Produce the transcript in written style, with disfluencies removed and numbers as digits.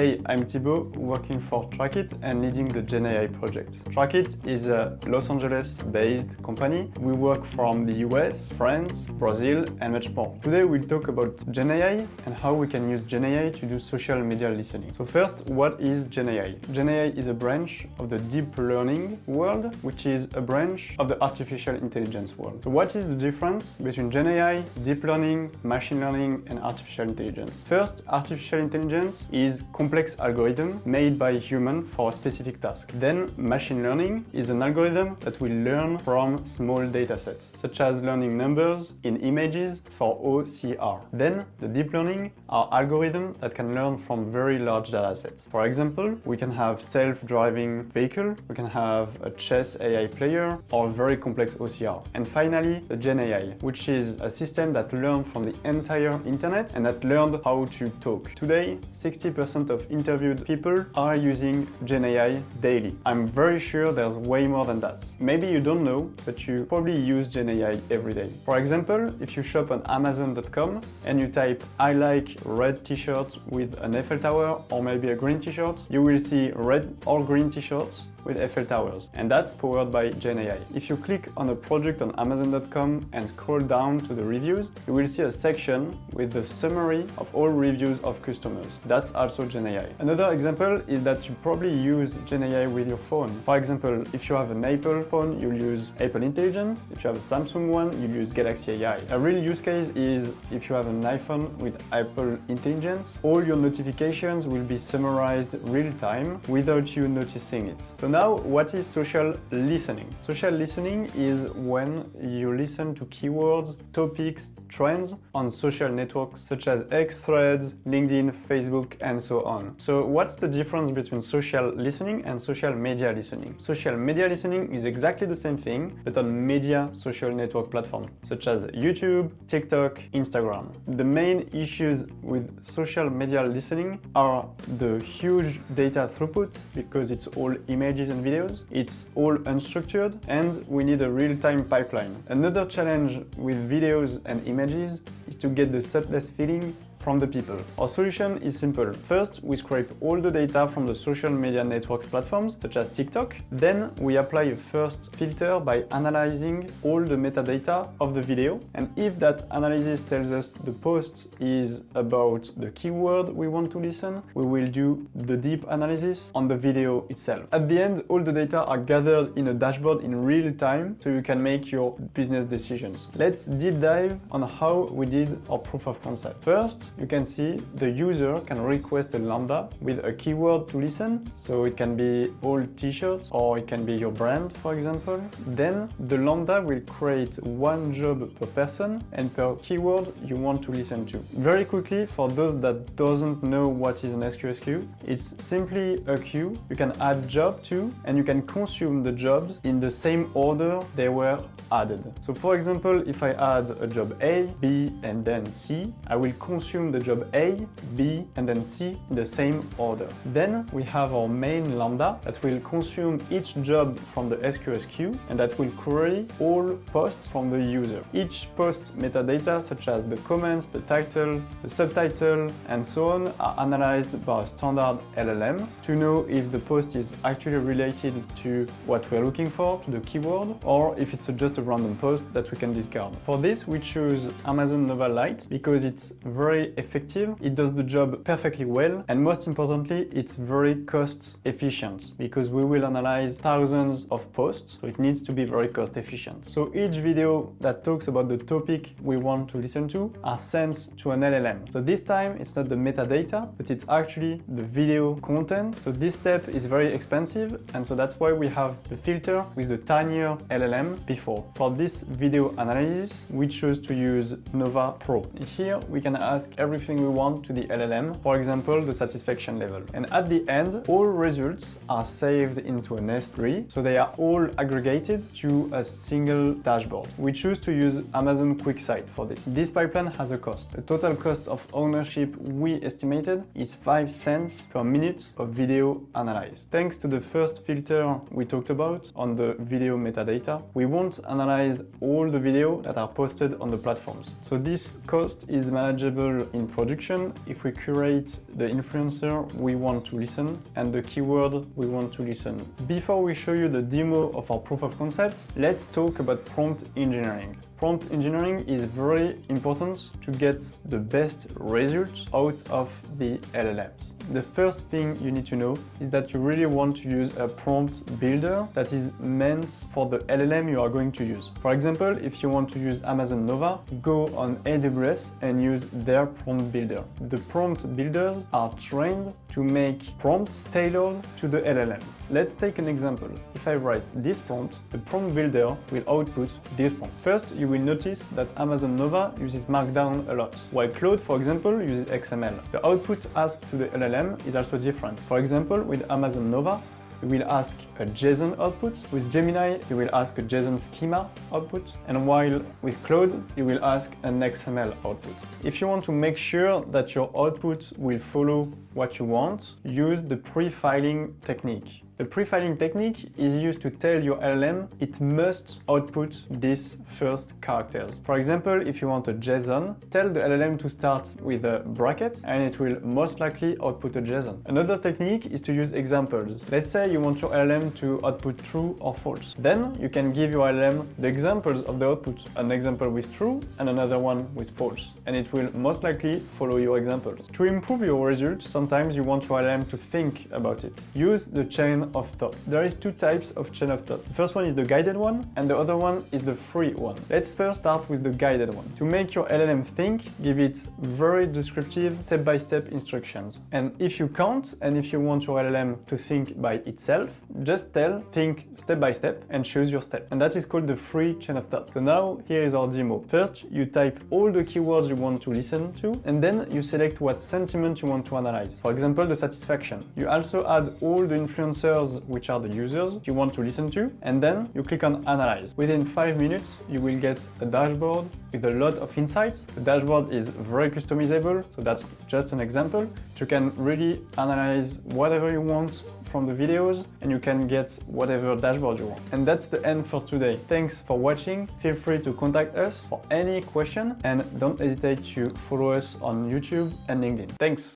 Hey, I'm Thibaut, working for TrackIt and leading the Genai project. TrackIt is a Los Angeles-based company. We work from the US, France, Brazil, and much more. Today we'll talk about Genai and how we can use Genai to do social media listening. So first, what is Genai? Genai is a branch of the deep learning world, which is a branch of the artificial intelligence world. So what is the difference between Genai, deep learning, machine learning, and artificial intelligence? First, artificial intelligence is complex algorithm made by a human for a specific task. Then machine learning is an algorithm that will learn from small data sets, such as learning numbers in images for OCR. Then the deep learning are algorithms that can learn from very large data sets. For example, we can have self-driving vehicle, we can have a chess AI player, or a very complex OCR. And finally, the GenAI, which is a system that learns from the entire internet and that learned how to talk. Today, 60% of interviewed people are using GenAI daily. I'm very sure there's way more than that. Maybe you don't know, but you probably use GenAI every day. For example, if you shop on Amazon.com and you type "I like red t-shirt with an Eiffel Tower" or maybe a green t-shirt, you will see red or green t-shirts with Eiffel Towers, and that's powered by GenAI. If you click on a product on Amazon.com and scroll down to the reviews, you will see a section with the summary of all reviews of customers. That's also GenAI. Another example is that you probably use GenAI with your phone. For example, if you have an Apple phone, you'll use Apple Intelligence. If you have a Samsung one, you'll use Galaxy AI. A real use case is if you have an iPhone with Apple Intelligence, all your notifications will be summarized real time without you noticing it. So now, what is social listening? Social listening is when you listen to keywords, topics, trends on social networks such as X, Threads, LinkedIn, Facebook, and so on. So what's the difference between social listening and social media listening? Social media listening is exactly the same thing, but on media social network platforms such as YouTube, TikTok, Instagram. The main issues with social media listening are the huge data throughput, because it's all images and videos, it's all unstructured, and we need a real-time pipeline. Another challenge with videos and images is to get the subtlest feeling from the people. Our solution is simple. First, we scrape all the data from the social media networks platforms, such as TikTok. Then we apply a first filter by analyzing all the metadata of the video. And if that analysis tells us the post is about the keyword we want to listen, we will do the deep analysis on the video itself. At the end, all the data are gathered in a dashboard in real time, so you can make your business decisions. Let's deep dive on how we did our proof of concept. First, you can see the user can request a lambda with a keyword to listen. So it can be all t-shirts, or it can be your brand, for example. Then the lambda will create one job per person and per keyword you want to listen to. Very quickly, for those that doesn't know what is an SQS queue, it's simply a queue you can add job to, and you can consume the jobs in the same order they were added. So for example, if I add a job A, B, and then C, I will consume the job A, B, and then C in the same order. Then we have our main lambda that will consume each job from the SQS queue, and that will query all posts from the user. Each post metadata, such as the comments, the title, the subtitle, and so on, are analyzed by a standard LLM to know if the post is actually related to what we're looking for, to the keyword, or if it's just a random post that we can discard. For this, we choose Amazon Nova Lite because it's very effective, it does the job perfectly well, and most importantly, it's very cost efficient because we will analyze thousands of posts, so it needs to be very cost efficient. So each video that talks about the topic we want to listen to are sent to an LLM. So this time it's not the metadata, but it's actually the video content. So this step is very expensive, and so that's why we have the filter with the tinier LLM before. For this video analysis, we chose to use Nova Pro. Here we can ask everything we want to the LLM, for example, the satisfaction level. And at the end, all results are saved into an S3, so they are all aggregated to a single dashboard. We choose to use Amazon QuickSight for this. This pipeline has a cost. The total cost of ownership we estimated is 5 cents per minute of video analyzed. Thanks to the first filter we talked about on the video metadata, we won't analyze all the video that are posted on the platforms. So this cost is manageable in production if we curate the influencer we want to listen and the keyword we want to listen. Before we show you the demo of our proof of concept, let's talk about prompt engineering. Prompt engineering is very important to get the best results out of the LLMs. The first thing you need to know is that you really want to use a prompt builder that is meant for the LLM you are going to use. For example, if you want to use Amazon Nova, go on AWS and use their prompt builder. The prompt builders are trained to make prompts tailored to the LLMs. Let's take an example. If I write this prompt, the prompt builder will output this prompt. First, you will notice that Amazon Nova uses Markdown a lot, while Claude, for example, uses XML. The output asked to the LLM is also different. For example, with Amazon Nova, you will ask a JSON output. With Gemini, you will ask a JSON schema output. And while with Claude, you will ask an XML output. If you want to make sure that your output will follow what you want, use the pre-filing technique. The pre-filing technique is used to tell your LLM it must output these first characters. For example, if you want a JSON, tell the LLM to start with a bracket and it will most likely output a JSON. Another technique is to use examples. Let's say you want your LLM to output true or false. Then you can give your LLM the examples of the output, an example with true and another one with false. And it will most likely follow your examples. To improve your results, sometimes you want your LLM to think about it. Use the chain of thought. There is two types of chain of thought. The first one is the guided one and the other one is the free one. Let's first start with the guided one. To make your LLM think, give it very descriptive step-by-step instructions. And if you can't, and if you want your LLM to think by itself, just tell think step by step and choose your step. And that is called the free chain of thought. So now here is our demo. First, you type all the keywords you want to listen to and then you select what sentiment you want to analyze. For example, the satisfaction. You also add all the influencers which are the users you want to listen to, and then you click on Analyze. Within 5 minutes, you will get a dashboard with a lot of insights. The dashboard is very customizable, so that's just an example. You can really analyze whatever you want from the videos, and you can get whatever dashboard you want. And that's the end for today. Thanks for watching. Feel free to contact us for any question, and don't hesitate to follow us on YouTube and LinkedIn. Thanks!